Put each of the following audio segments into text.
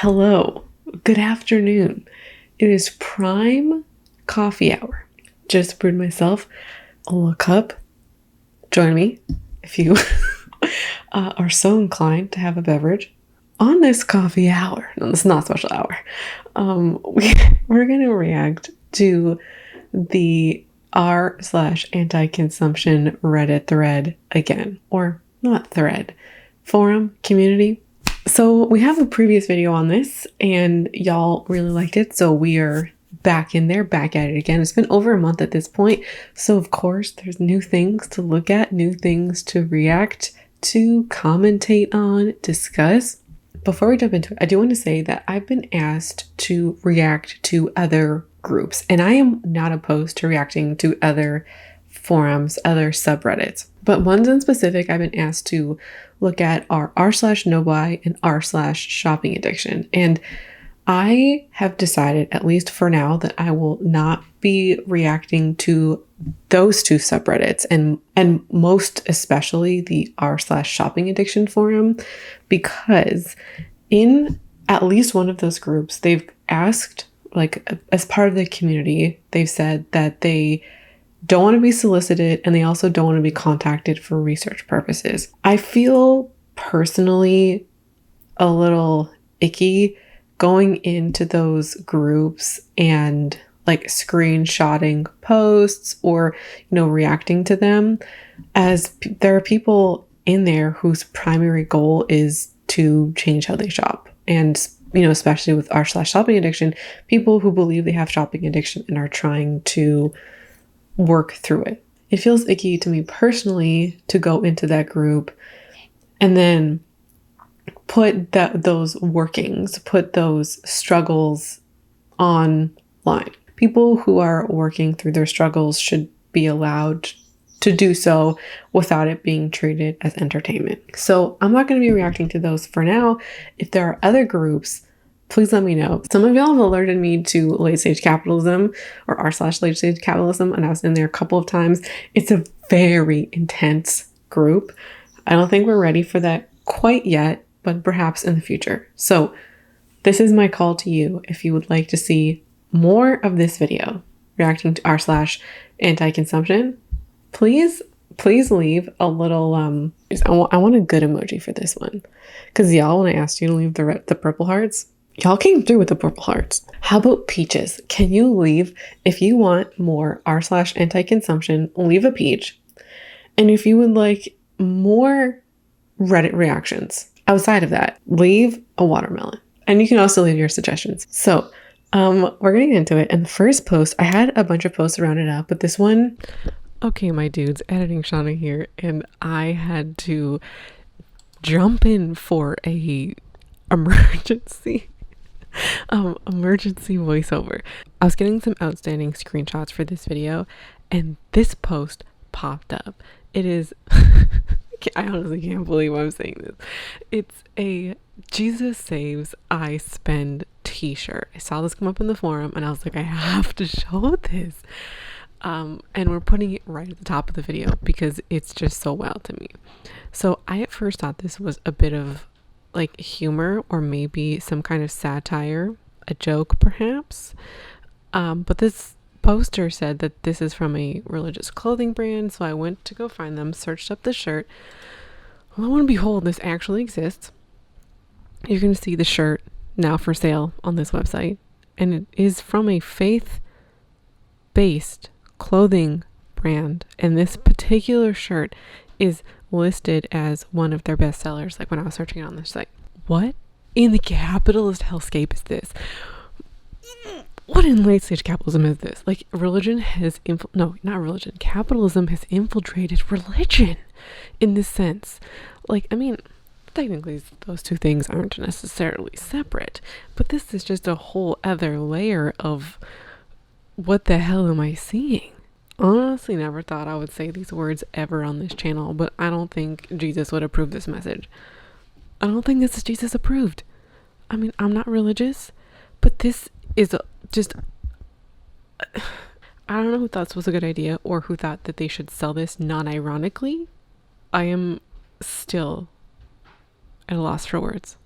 Hello, good afternoon. It is prime coffee hour. Just brewed myself a little cup. Join me if you are so inclined to have a beverage. On this coffee hour, no, this is not a special hour, we're going to react to the r/anti-consumption Reddit thread again, or not thread, forum, community. So we have a previous video on this and y'all really liked it. So we are back in there, back at it again. It's been over a month at this point. So of course there's new things to look at, new things to react to, commentate on, discuss. Before we jump into it, I do want to say that I've been asked to react to other groups, and I am not opposed to reacting to other forums, other subreddits. But ones in specific I've been asked to look at are r/no-buy and r/shopping addiction. And I have decided, at least for now, that I will not be reacting to those two subreddits and most especially the r/shopping addiction forum, because in at least one of those groups, they've asked, like, as part of the community, they've said that they don't want to be solicited and they also don't want to be contacted for research purposes. I feel personally a little icky going into those groups and like screenshotting posts or, reacting to them, as there are people in there whose primary goal is to change how they shop. And, especially with r/shopping addiction, people who believe they have shopping addiction and are trying to work through it. It feels icky to me personally to go into that group and then put those workings, put those struggles online. People who are working through their struggles should be allowed to do so without it being treated as entertainment. So I'm not going to be reacting to those for now. If there are other groups, please let me know. Some of y'all have alerted me to late stage capitalism or r/late stage capitalism, and I was in there a couple of times. It's a very intense group. I don't think we're ready for that quite yet, but perhaps in the future. So this is my call to you. If you would like to see more of this video reacting to r/anti-consumption, please leave a little, I want a good emoji for this one. Because y'all, when I asked you to leave the purple hearts, y'all came through with the purple hearts. How about peaches? Can you leave, if you want more r/anti-consumption, leave a peach. And if you would like more Reddit reactions outside of that, leave a watermelon. And you can also leave your suggestions. So we're getting into it. And the first post, I had a bunch of posts to round it up, but this one, okay, my dudes, editing Shauna here, and I had to jump in for a emergency voiceover. I was getting some outstanding screenshots for this video, and this post popped up. It is I honestly can't believe I'm saying this. It's a Jesus Saves, I Spend t-shirt. I saw this come up in the forum and I was like, I have to show this. And we're putting it right at the top of the video because it's just so wild to me. So I at first thought this was a bit of like humor or maybe some kind of satire, a joke perhaps. But this poster said that this is from a religious clothing brand, so I went to go find them, searched up the shirt. Lo and behold, this actually exists. You're going to see the shirt now for sale on this website, and it is from a faith-based clothing brand, and this particular shirt is listed as one of their best sellers, like when I was searching it on this site. What in the capitalist hellscape is this? What in late stage capitalism is this? Like, capitalism has infiltrated religion in this sense. Like, I mean, technically those two things aren't necessarily separate, but this is just a whole other layer of what the hell am I seeing? Honestly, never thought I would say these words ever on this channel, but I don't think Jesus would approve this message. I don't think this is Jesus approved. I mean, I'm not religious, but this is just, I don't know who thought this was a good idea or who thought that they should sell this non-ironically. I am still at a loss for words.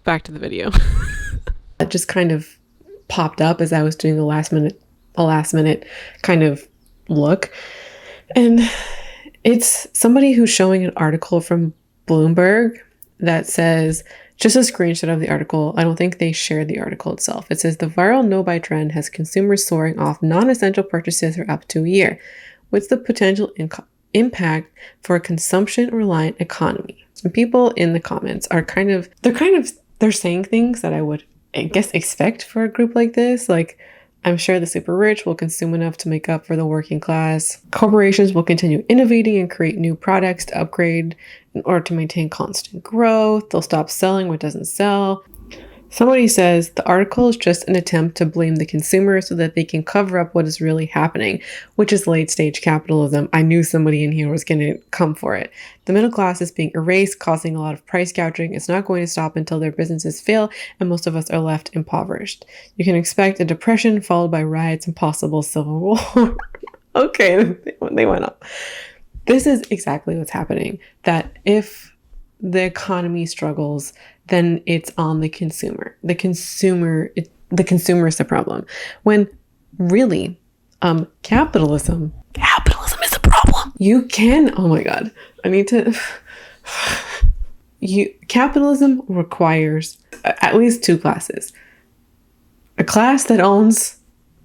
Back to the video. just kind of popped up as I was doing a last minute kind of look. And it's somebody who's showing an article from Bloomberg that says, just a screenshot of the article. I don't think they shared the article itself. It says the viral no-buy trend has consumers soaring off non-essential purchases for up to a year. What's the potential impact for a consumption-reliant economy? Some people in the comments are they're saying things that I would, I guess, expect for a group like this. Like, I'm sure the super rich will consume enough to make up for the working class. Corporations will continue innovating and create new products to upgrade in order to maintain constant growth. They'll stop selling what doesn't sell. Somebody says the article is just an attempt to blame the consumer so that they can cover up what is really happening, which is late stage capitalism. I knew somebody in here was going to come for it. The middle class is being erased, causing a lot of price gouging. It's not going to stop until their businesses fail and most of us are left impoverished. You can expect a depression followed by riots and possible civil war. Okay, they went up. This is exactly what's happening. That if the economy struggles, then it's on the consumer. The consumer is the problem. When really, capitalism is the problem. You can, oh my God, capitalism requires at least two classes. A class that owns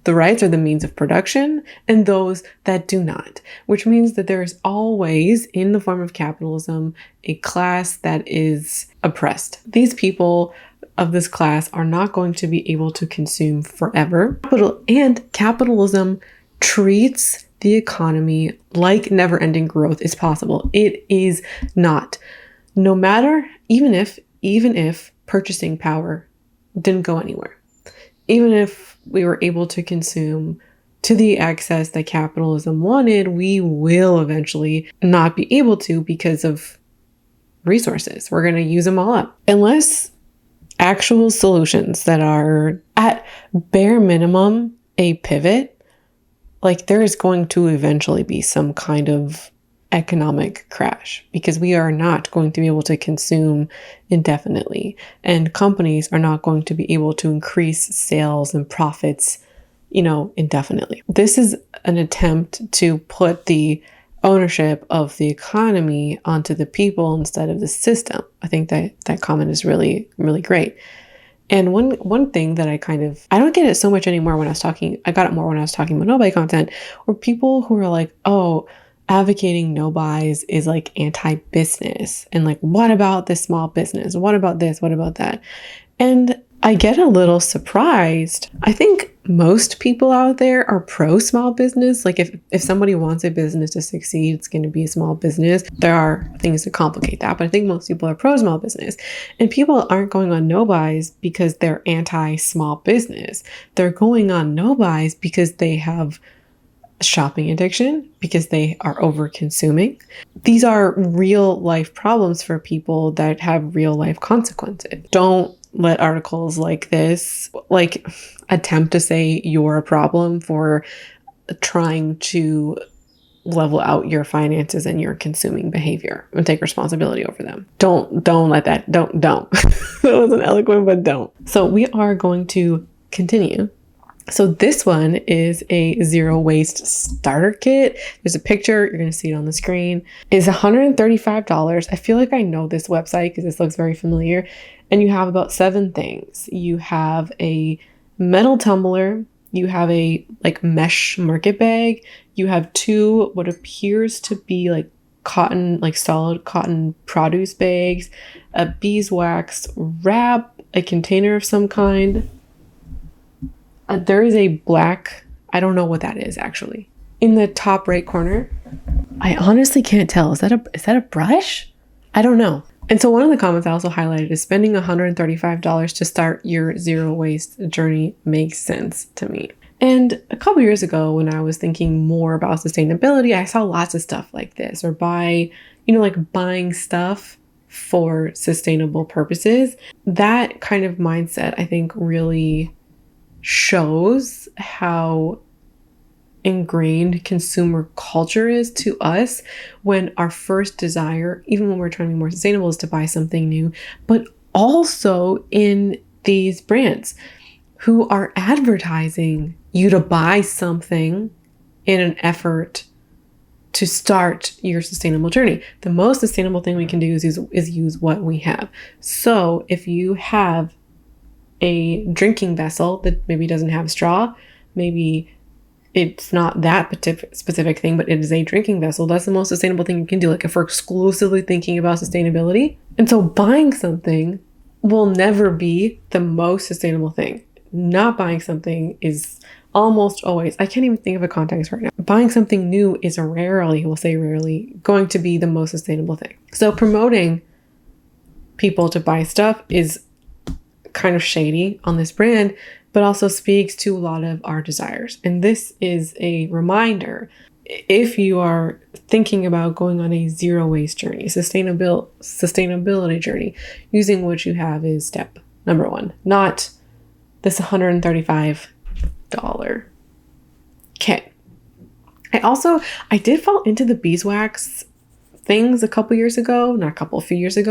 the rights or the means of production, and those that do not, which means that there is always, in the form of capitalism, a class that is oppressed. These people of this class are not going to be able to consume forever. And capitalism treats the economy like never-ending growth is possible. It is not. No matter, even if purchasing power didn't go anywhere, even if we were able to consume to the excess that capitalism wanted, we will eventually not be able to because of resources. We're going to use them all up. Unless actual solutions that are at bare minimum a pivot, like there is going to eventually be some kind of economic crash because we are not going to be able to consume indefinitely, and companies are not going to be able to increase sales and profits, indefinitely. This is an attempt to put the ownership of the economy onto the people instead of the system. I think that comment is really, really great. And one thing that I don't get it so much anymore I got it more when I was talking about no-buy content, or people who are like, oh, advocating no buys is like anti-business. And like, what about this small business? What about this? What about that? And I get a little surprised. I think most people out there are pro small business. Like if somebody wants a business to succeed, it's going to be a small business. There are things to complicate that, but I think most people are pro small business. And people aren't going on no buys because they're anti small business. They're going on no buys because they have shopping addiction, because they are over consuming. These are real life problems for people that have real life consequences. Don't let articles like this attempt to say you're a problem for trying to level out your finances and your consuming behavior and take responsibility over them. Don't let that, don't. That wasn't eloquent, but don't. So we are going to continue. So this one is a zero waste starter kit. There's a picture. You're going to see it on the screen. It's $135. I feel like I know this website because this looks very familiar. And you have about 7 things. You have a metal tumbler. You have a mesh market bag. You have 2 what appears to be cotton, solid cotton produce bags, a beeswax wrap, a container of some kind. There is a black, I don't know what that is actually, in the top right corner. I honestly can't tell. Is that a brush? I don't know. And so one of the comments I also highlighted is spending $135 to start your zero waste journey makes sense to me. And a couple years ago, when I was thinking more about sustainability, I saw lots of stuff like this, or buying stuff for sustainable purposes. That kind of mindset, I think, really shows how ingrained consumer culture is to us, when our first desire, even when we're trying to be more sustainable, is to buy something new, but also in these brands. who are advertising you to buy something in an effort to start your sustainable journey. The most sustainable thing we can do is use what we have. So if you have a drinking vessel that maybe doesn't have straw, maybe it's not that specific thing, but it is a drinking vessel, that's the most sustainable thing you can do. Like if we're exclusively thinking about sustainability. And so buying something will never be the most sustainable thing. Not buying something is almost always, I can't even think of a context right now. Buying something new is rarely going to be the most sustainable thing. So promoting people to buy stuff is kind of shady on this brand, but also speaks to a lot of our desires. And this is a reminder, if you are thinking about going on a zero waste journey, sustainability journey, using what you have is step number one, not this $135 kit. I did fall into the beeswax things a few years ago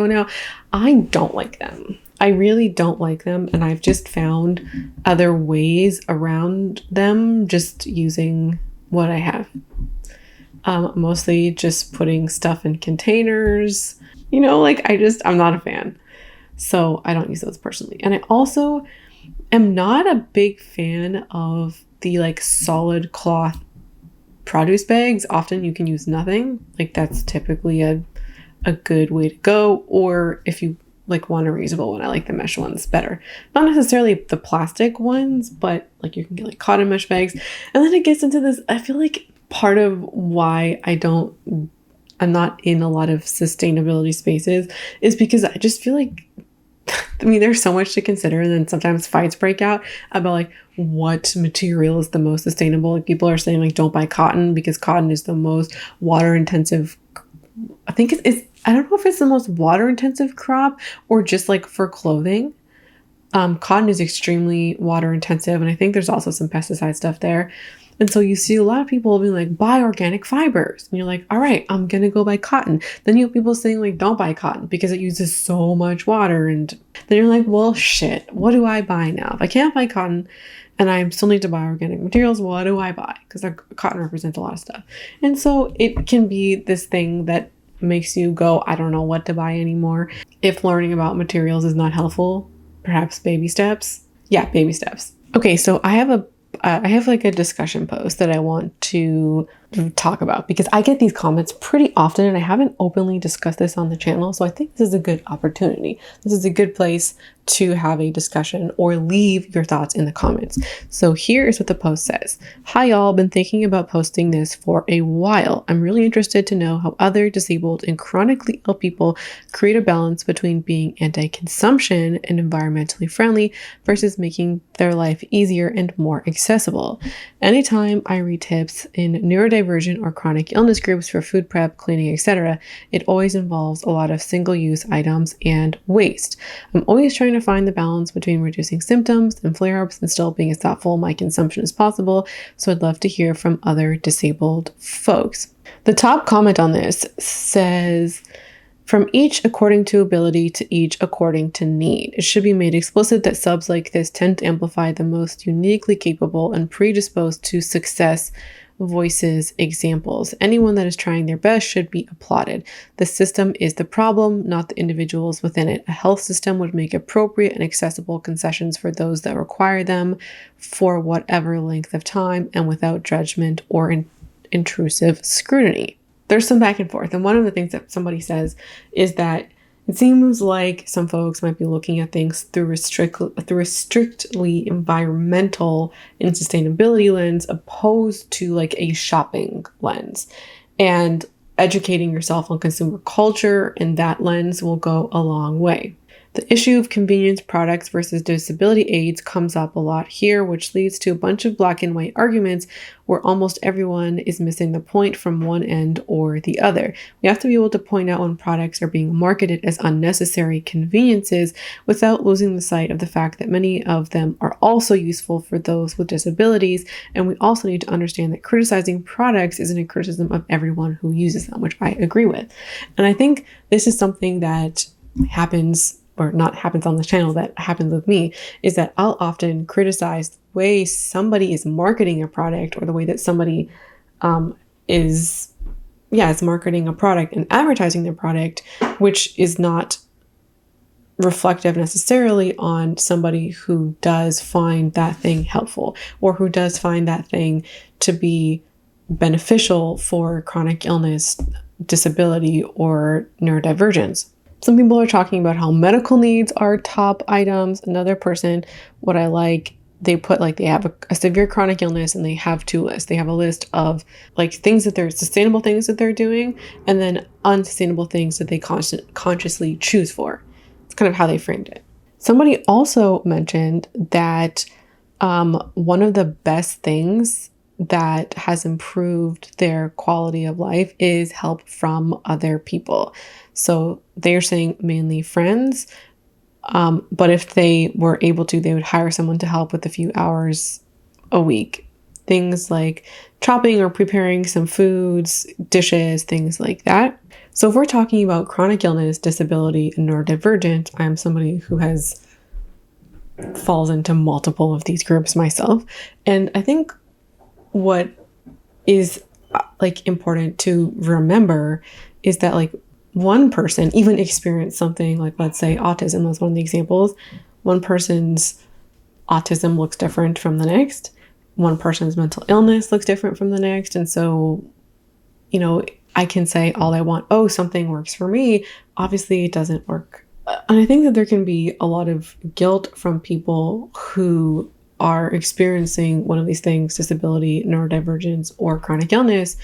now. I don't like them. I really don't like them. And I've just found other ways around them just using what I have. Mostly just putting stuff in containers, I'm not a fan. So I don't use those personally. And I also am not a big fan of the solid cloth produce bags. Often you can use nothing. That's typically a good way to go. Or if you want a reusable one, I like the mesh ones better. Not necessarily the plastic ones, but you can get cotton mesh bags. And then it gets into this, I feel like part of why I'm not in a lot of sustainability spaces is because I just feel like, there's so much to consider, and then sometimes fights break out about what material is the most sustainable. People are saying don't buy cotton because cotton is the most water intensive. I think it's I don't know if it's the most water intensive crop or just for clothing. Cotton is extremely water intensive, and I think there's also some pesticide stuff there. And so you see a lot of people being buy organic fibers. And you're all right, I'm going to go buy cotton. Then you have people saying don't buy cotton because it uses so much water. And then you're well, shit, what do I buy now? If I can't buy cotton and I still need to buy organic materials, what do I buy? Because cotton represents a lot of stuff. And so it can be this thing that makes you go, I don't know what to buy anymore. If learning about materials is not helpful, perhaps baby steps. Yeah, baby steps. Okay, so I have a discussion post that I want to talk about because I get these comments pretty often and I haven't openly discussed this on the channel. So I think this is a good opportunity. This is a good place to have a discussion or leave your thoughts in the comments. So here is what the post says. Hi y'all, been thinking about posting this for a while. I'm really interested to know how other disabled and chronically ill people create a balance between being anti-consumption and environmentally friendly versus making their life easier and more accessible. Anytime I read tips in neurodivergent or chronic illness groups for food prep, cleaning, etc., it always involves a lot of single-use items and waste. I'm always trying to find the balance between reducing symptoms and flare-ups and still being as thoughtful in my consumption as possible, so I'd love to hear from other disabled folks. The top comment on this says, from each according to ability to each according to need. It should be made explicit that subs like this tend to amplify the most uniquely capable and predisposed to success voices, examples. Anyone that is trying their best should be applauded. The system is the problem, not the individuals within it. A health system would make appropriate and accessible concessions for those that require them for whatever length of time and without judgment or intrusive scrutiny. There's some back and forth. And one of the things that somebody says is that it seems like some folks might be looking at things through a strictly environmental and sustainability lens opposed to a shopping lens. And educating yourself on consumer culture in that lens will go a long way. The issue of convenience products versus disability aids comes up a lot here, which leads to a bunch of black and white arguments where almost everyone is missing the point from one end or the other. We have to be able to point out when products are being marketed as unnecessary conveniences without losing the sight of the fact that many of them are also useful for those with disabilities. And we also need to understand that criticizing products isn't a criticism of everyone who uses them, which I agree with. And I think this is something that happens or not happens on this channel, that happens with me, is that I'll often criticize the way somebody is marketing a product, or the way that somebody is marketing a product and advertising their product, which is not reflective necessarily on somebody who does find that thing helpful, or who does find that thing to be beneficial for chronic illness, disability, or neurodivergence. Some people are talking about how medical needs are top items. Another person, what I like, they put like they have a severe chronic illness and they have two lists. They have a list of like things that they're sustainable things that they're doing, and then unsustainable things that they consciously choose for. It's kind of how they framed it. Somebody also mentioned that one of the best things that has improved their quality of life is help from other people. So they're saying mainly friends, but if they were able to, they would hire someone to help with a few hours a week. Things like chopping or preparing some foods, dishes, things like that. So if we're talking about chronic illness, disability, and neurodivergent, I'm somebody who falls into multiple of these groups myself. And I think what is like important to remember is that like one person even experienced something like, let's say autism was one of the examples. One person's autism looks different from the next. One person's mental illness looks different from the next. And so, you know, I can say all I want, oh, something works for me. Obviously it doesn't work. And I think that there can be a lot of guilt from people who are experiencing one of these things, disability, neurodivergence, or chronic illness,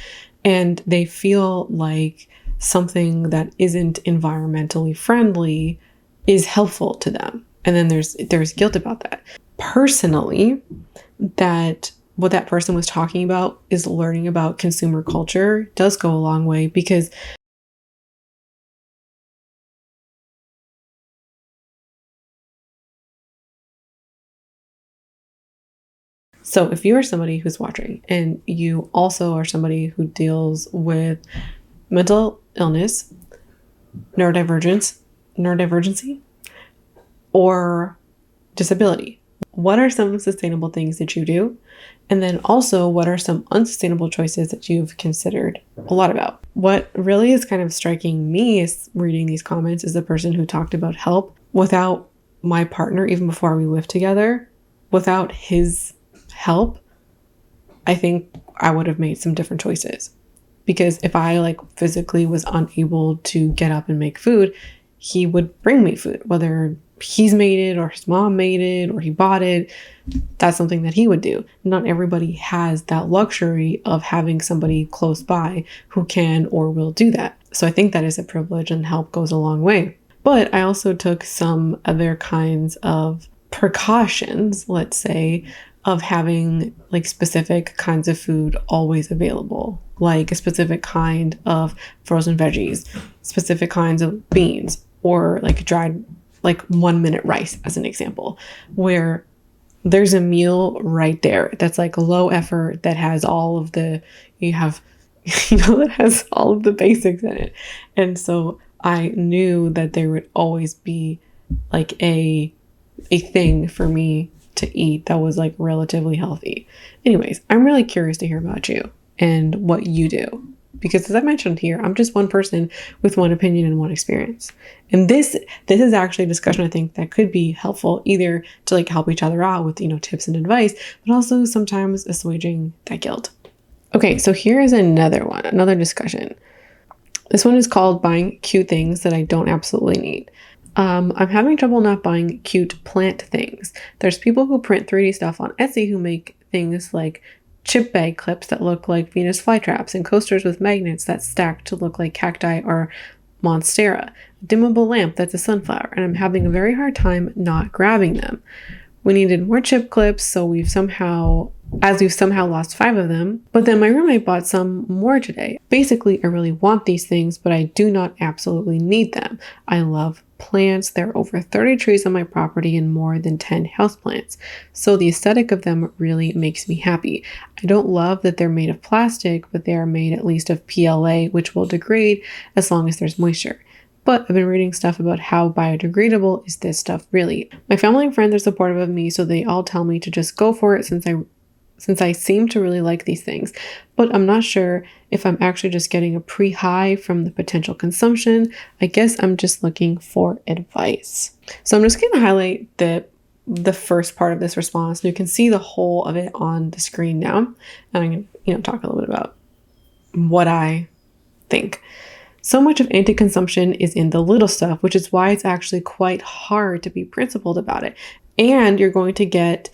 and they feel like something that isn't environmentally friendly is helpful to them. And then there's guilt about that. Personally, that what that person was talking about is learning about consumer culture does go a long way, because so if you are somebody who's watching and you also are somebody who deals with mental illness, neurodivergency, or disability, what are some sustainable things that you do? And then also, what are some unsustainable choices that you've considered a lot about? What really is kind of striking me is reading these comments is the person who talked about help. Without my partner, even before we lived together, without his help, I think I would have made some different choices. Because if I like physically was unable to get up and make food, he would bring me food, whether he's made it or his mom made it or he bought it. That's something that he would do. Not everybody has that luxury of having somebody close by who can or will do that. So I think that is a privilege, and help goes a long way. But I also took some other kinds of precautions, let's say, of having like specific kinds of food always available, like a specific kind of frozen veggies, specific kinds of beans, or like dried, like 1 minute rice as an example, where there's a meal right there that's like low effort, that has all of the, that has all of the basics in it. And so I knew that there would always be like a thing for me to eat that was like relatively healthy. Anyways, I'm really curious to hear about you and what you do, because as I mentioned here, I'm just one person with one opinion and one experience. And this is actually a discussion I think that could be helpful, either to like help each other out with, tips and advice, but also sometimes assuaging that guilt. Okay, so here is another discussion. This one is called buying cute things that I don't absolutely need. I'm having trouble not buying cute plant things. There's people who print 3D stuff on Etsy who make things like chip bag clips that look like Venus flytraps, and coasters with magnets that stack to look like cacti or monstera, a dimmable lamp that's a sunflower, and I'm having a very hard time not grabbing them. We needed more chip clips, so we've somehow lost 5 of them, but then my roommate bought some more today. Basically, I really want these things, but I do not absolutely need them. I love plants. There are over 30 trees on my property and more than 10 houseplants, so the aesthetic of them really makes me happy. I don't love that they're made of plastic, but they are made at least of PLA, which will degrade as long as there's moisture. but I've been reading stuff about how biodegradable is this stuff really. My family and friends are supportive of me, so they all tell me to just go for it since I seem to really like these things, but I'm not sure if I'm actually just getting a pre-high from the potential consumption. I guess I'm just looking for advice. So I'm just going to highlight the first part of this response. You can see the whole of it on the screen now. And I'm going to, talk a little bit about what I think. So much of anti-consumption is in the little stuff, which is why it's actually quite hard to be principled about it. And you're going to get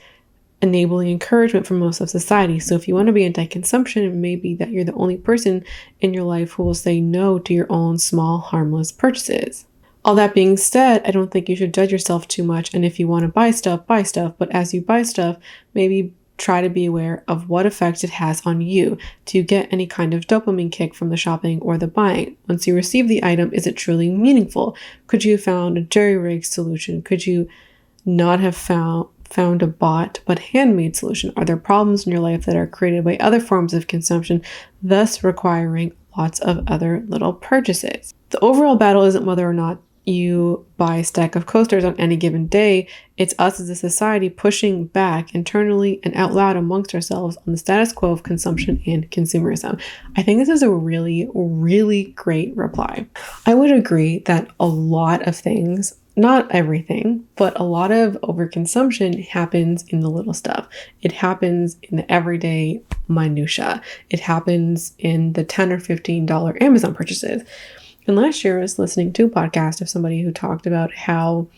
enabling encouragement from most of society. So if you want to be anti-consumption, it may be that you're the only person in your life who will say no to your own small, harmless purchases. All that being said, I don't think you should judge yourself too much. And if you want to buy stuff, buy stuff. But as you buy stuff, maybe try to be aware of what effect it has on you. Do you get any kind of dopamine kick from the shopping or the buying? Once you receive the item, is it truly meaningful? Could you have found a jerry-rigged solution? Could you not have found a bought but handmade solution? Are there problems in your life that are created by other forms of consumption, thus requiring lots of other little purchases? The overall battle isn't whether or not you buy a stack of coasters on any given day. It's us as a society pushing back internally and out loud amongst ourselves on the status quo of consumption and consumerism. I think this is a really, really great reply. I would agree that a lot of things, not everything, but a lot of overconsumption happens in the little stuff. It happens in the everyday minutia. It happens in the $10 or $15 Amazon purchases. And last year I was listening to a podcast of somebody who talked about how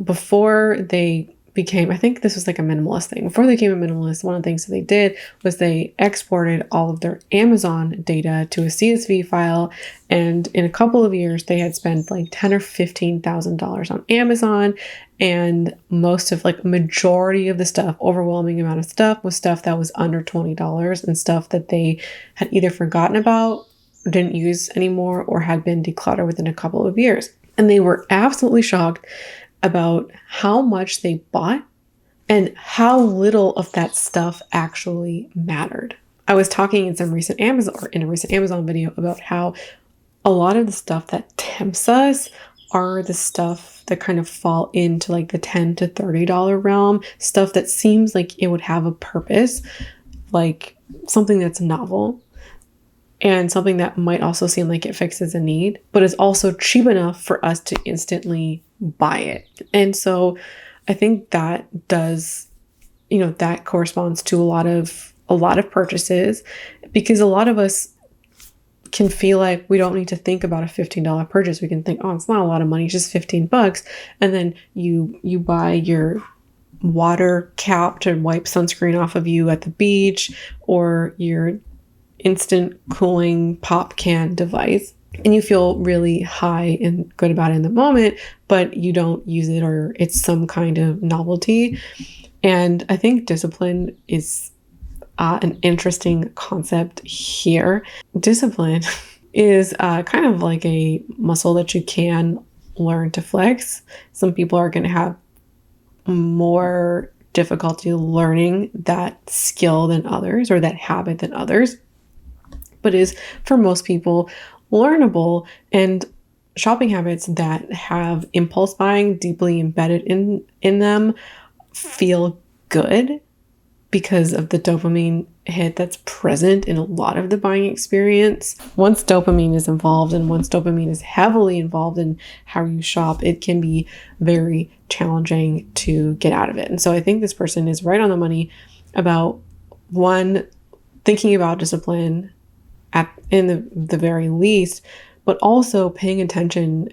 before they became, I think this was like a minimalist thing. Before they became a minimalist, one of the things that they did was they exported all of their Amazon data to a CSV file. And in a couple of years, they had spent like $10,000 or $15,000 on Amazon. And most of majority of the stuff, overwhelming amount of stuff, was stuff that was under $20 and stuff that they had either forgotten about, didn't use anymore, or had been decluttered within a couple of years. And they were absolutely shocked about how much they bought and how little of that stuff actually mattered. I was talking in a recent Amazon video about how a lot of the stuff that tempts us are the stuff that kind of fall into like the $10 to $30 realm, stuff that seems like it would have a purpose, like something that's novel and something that might also seem like it fixes a need, but is also cheap enough for us to instantly buy it. And so I think that does, that corresponds to a lot of purchases, because a lot of us can feel like we don't need to think about a $15 purchase. We can think, oh, it's not a lot of money, it's just $15. And then you buy your water cap to wipe sunscreen off of you at the beach, or your instant cooling pop can device, and you feel really high and good about it in the moment, but you don't use it, or it's some kind of novelty. And I think discipline is an interesting concept here. Discipline is kind of like a muscle that you can learn to flex. Some people are going to have more difficulty learning that skill than others, or that habit than others, but is for most people learnable. And shopping habits that have impulse buying deeply embedded in them feel good because of the dopamine hit that's present in a lot of the buying experience. Once dopamine is involved, and once dopamine is heavily involved in how you shop, it can be very challenging to get out of it. And so I think this person is right on the money about, one, thinking about discipline in the very least, but also paying attention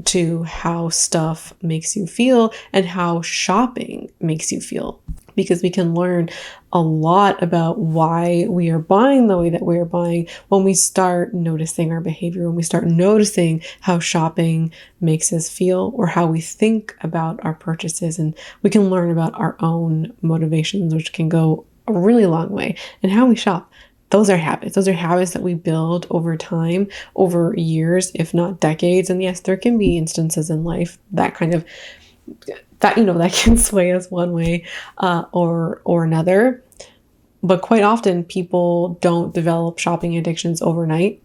to how stuff makes you feel and how shopping makes you feel, because we can learn a lot about why we are buying the way that we are buying when we start noticing our behavior, when we start noticing how shopping makes us feel, or how we think about our purchases. And we can learn about our own motivations, which can go a really long way, and how we shop. Those are habits. Those are habits that we build over time, over years, if not decades. And yes, there can be instances in life that that can sway us one way or another. But quite often people don't develop shopping addictions overnight.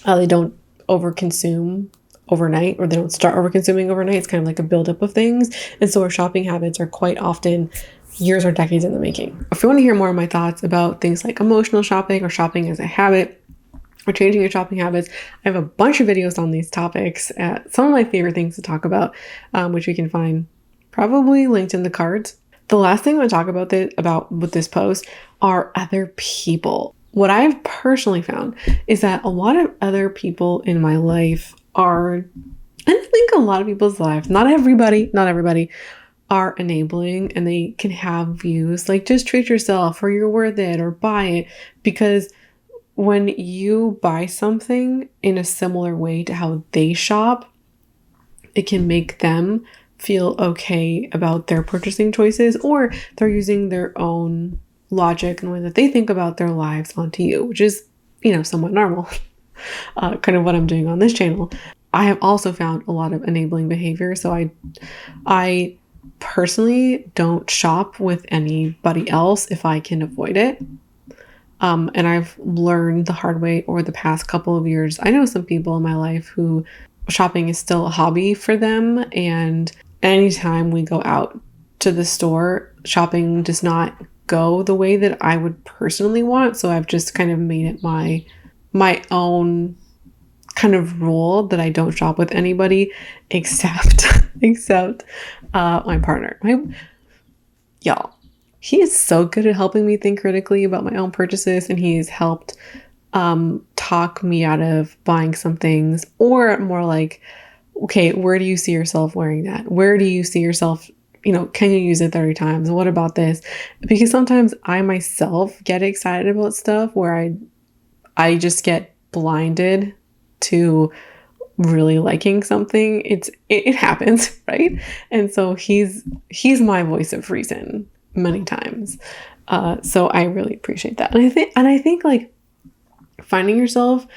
They don't overconsume overnight, or they don't start overconsuming overnight. It's kind of like a buildup of things. And so our shopping habits are quite often years or decades in the making. If you want to hear more of my thoughts about things like emotional shopping or shopping as a habit or changing your shopping habits, I have a bunch of videos on these topics. Some of my favorite things to talk about, which you can find probably linked in the cards. The last thing I want to talk about with this post are other people. What I've personally found is that a lot of other people in my life are, and I think a lot of people's lives, not everybody, are enabling, and they can have views like just treat yourself, or you're worth it, or buy it. Because when you buy something in a similar way to how they shop, it can make them feel okay about their purchasing choices, or they're using their own logic and the way that they think about their lives onto you, which is, somewhat normal. Kind of what I'm doing on this channel. I have also found a lot of enabling behavior. So I personally don't shop with anybody else if I can avoid it. And I've learned the hard way over the past couple of years. I know some people in my life who shopping is still a hobby for them, and anytime we go out to the store, shopping does not go the way that I would personally want. So I've just kind of made it my own kind of rule that I don't shop with anybody except my partner. Y'all, he is so good at helping me think critically about my own purchases, and he's helped talk me out of buying some things, or more like, okay, where do you see yourself wearing that? Where do you see yourself, can you use it 30 times? What about this? Because sometimes I myself get excited about stuff where I just get blinded to really liking something. It happens, right? And so he's my voice of reason many times. So I really appreciate that. And I think like finding yourself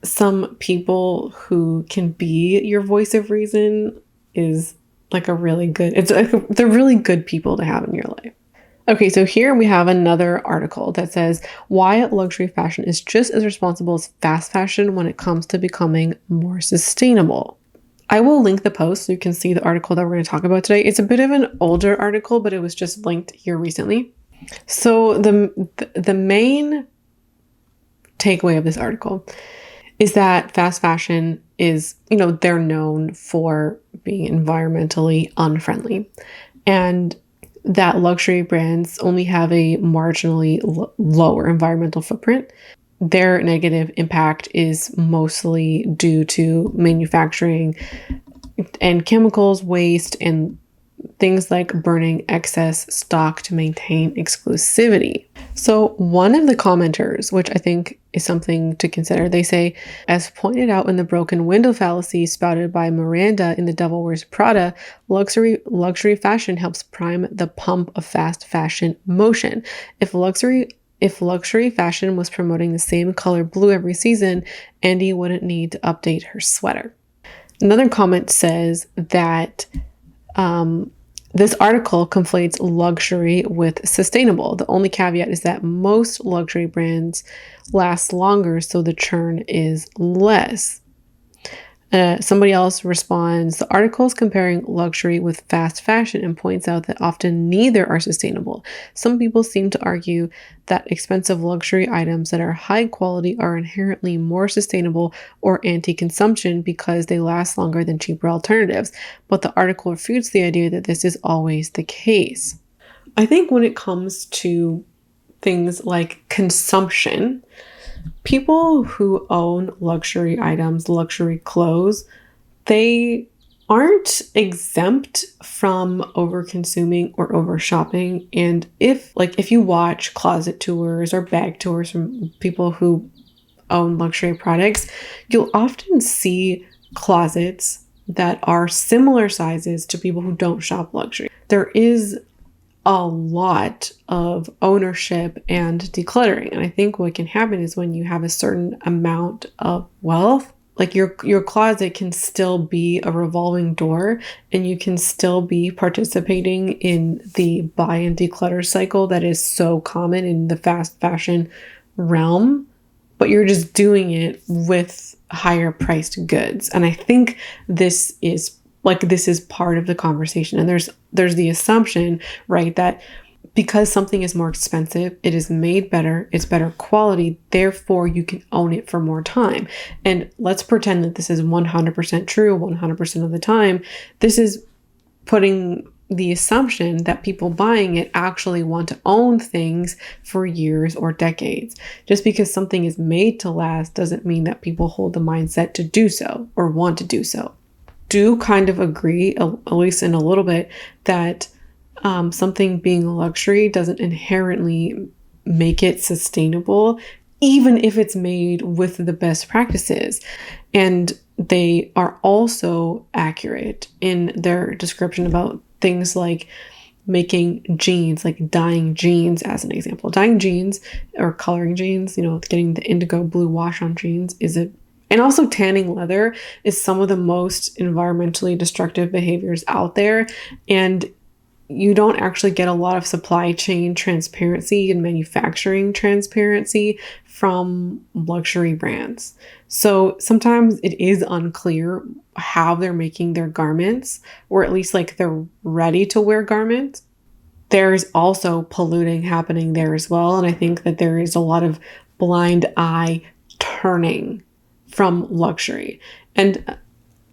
some people who can be your voice of reason is like they're really good people to have in your life. Okay, so here we have another article that says why luxury fashion is just as responsible as fast fashion when it comes to becoming more sustainable. I will link the post so you can see the article that we're going to talk about today. It's a bit of an older article, but it was just linked here recently. So the main takeaway of this article is that fast fashion is, they're known for being environmentally unfriendly, and that luxury brands only have a marginally lower environmental footprint. Their negative impact is mostly due to manufacturing and chemicals, waste, and things like burning excess stock to maintain exclusivity. So one of the commenters, which I think is something to consider, they say, as pointed out in the broken window fallacy spouted by Miranda in The Devil Wears Prada, luxury fashion helps prime the pump of fast fashion motion. If luxury fashion was promoting the same color blue every season, Andy wouldn't need to update her sweater. Another comment says that this article conflates luxury with sustainable. The only caveat is that most luxury brands last longer, so the churn is less. Somebody else responds, the article is comparing luxury with fast fashion and points out that often neither are sustainable. Some people seem to argue that expensive luxury items that are high quality are inherently more sustainable or anti-consumption because they last longer than cheaper alternatives. But the article refutes the idea that this is always the case. I think when it comes to things like consumption, people who own luxury items, luxury clothes, they aren't exempt from over-consuming or over-shopping. And if you watch closet tours or bag tours from people who own luxury products, you'll often see closets that are similar sizes to people who don't shop luxury. There is a lot of ownership and decluttering. And I think what can happen is when you have a certain amount of wealth, like your closet can still be a revolving door, and you can still be participating in the buy and declutter cycle that is so common in the fast fashion realm, but you're just doing it with higher priced goods. And I think this is part of the conversation. And there's the assumption, right, that because something is more expensive, it is made better, it's better quality, therefore you can own it for more time. And let's pretend that this is 100% true 100% of the time. This is putting the assumption that people buying it actually want to own things for years or decades. Just because something is made to last doesn't mean that people hold the mindset to do so or want to do so. Do kind of agree, at least in a little bit, that something being a luxury doesn't inherently make it sustainable, even if it's made with the best practices. And they are also accurate in their description about things like making jeans, like dyeing jeans as an example. Dyeing jeans or coloring jeans, getting the indigo blue wash on jeans and also tanning leather is some of the most environmentally destructive behaviors out there. And you don't actually get a lot of supply chain transparency and manufacturing transparency from luxury brands. So sometimes it is unclear how they're making their garments, or at least like they're ready to wear garments. There's also polluting happening there as well. And I think that there is a lot of blind eye turning from luxury. And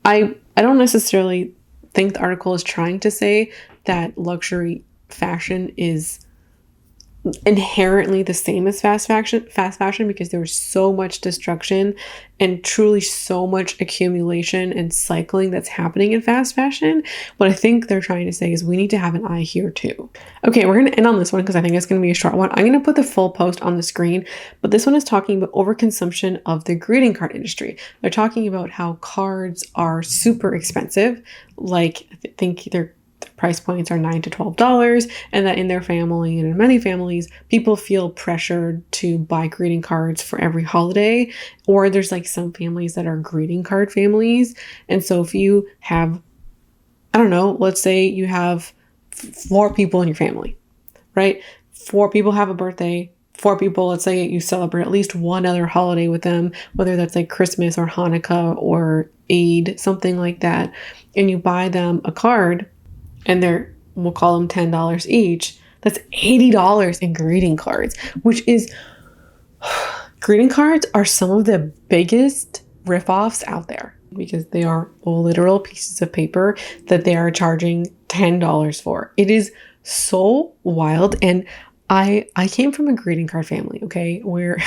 I don't necessarily think the article is trying to say that luxury fashion is inherently the same as fast fashion, because there's so much destruction and truly so much accumulation and cycling that's happening in fast fashion. What I think they're trying to say is we need to have an eye here too. Okay, we're going to end on this one because I think it's going to be a short one. I'm going to put the full post on the screen, but this one is talking about overconsumption of the greeting card industry. They're talking about how cards are super expensive. Like, I think their price points are $9 to $12, and that in their family and in many families, people feel pressured to buy greeting cards for every holiday. Or there's like some families that are greeting card families. And so if you have, I don't know, let's say you have 4 people in your family, right? 4 people have a birthday. 4 people, let's say you celebrate at least one other holiday with them, whether that's like Christmas or Hanukkah or Eid, something like that. And you buy them a card, and we'll call them $10 each. That's $80 in greeting cards, which is, greeting cards are some of the biggest ripoffs out there because they are literal pieces of paper that they are charging $10 for. It is so wild. And I came from a greeting card family, okay, where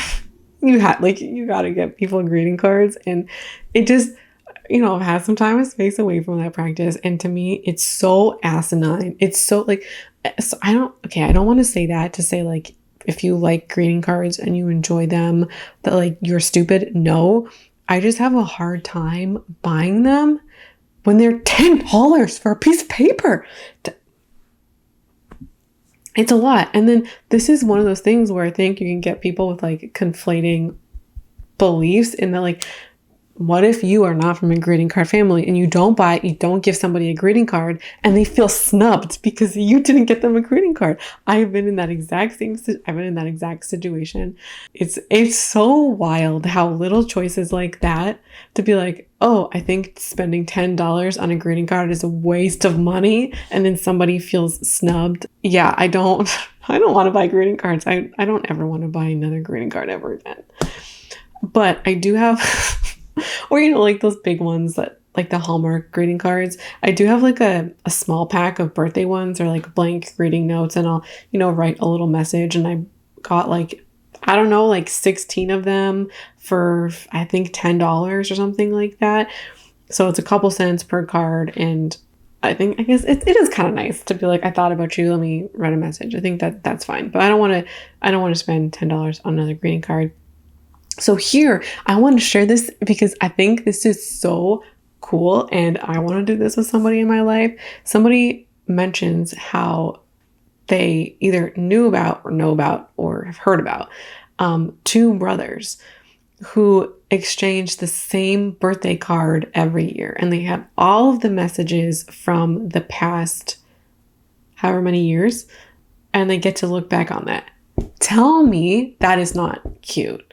you gotta get people greeting cards, and it just, have some time and space away from that practice. And to me, it's so asinine. It's so I don't want to say that to say like, if you like greeting cards and you enjoy them, that like you're stupid. No, I just have a hard time buying them when they're $10 for a piece of paper. It's a lot. And then this is one of those things where I think you can get people with like conflating beliefs in that, like, what if you are not from a greeting card family and you don't give somebody a greeting card and they feel snubbed because you didn't get them a greeting card? I've been in that exact situation. It's so wild how little choices like that to be like, oh, I think spending $10 on a greeting card is a waste of money, and then somebody feels snubbed. Yeah, I don't want to buy greeting cards. I don't ever want to buy another greeting card ever again. But I do have or, like those big ones that like the Hallmark greeting cards. I do have like a small pack of birthday ones or like blank greeting notes, and I'll, write a little message. And I got like, I don't know, like 16 of them for, I think $10 or something like that. So it's a couple cents per card. And I guess it is kind of nice to be like, I thought about you, let me write a message. I think that's fine. But I don't want to spend $10 on another greeting card. So here, I want to share this because I think this is so cool, and I want to do this with somebody in my life. Somebody mentions how they either knew about or know about or have heard about 2 brothers who exchange the same birthday card every year, and they have all of the messages from the past however many years, and they get to look back on that. Tell me that is not cute.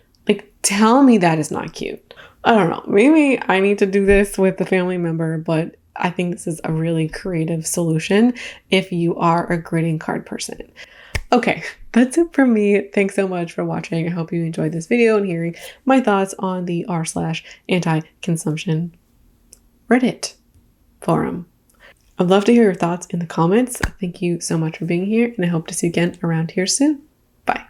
Tell me that is not cute. I don't know. Maybe I need to do this with a family member, but I think this is a really creative solution if you are a greeting card person. Okay, that's it from me. Thanks so much for watching. I hope you enjoyed this video and hearing my thoughts on the r/anti-consumption Reddit forum. I'd love to hear your thoughts in the comments. Thank you so much for being here, and I hope to see you again around here soon. Bye.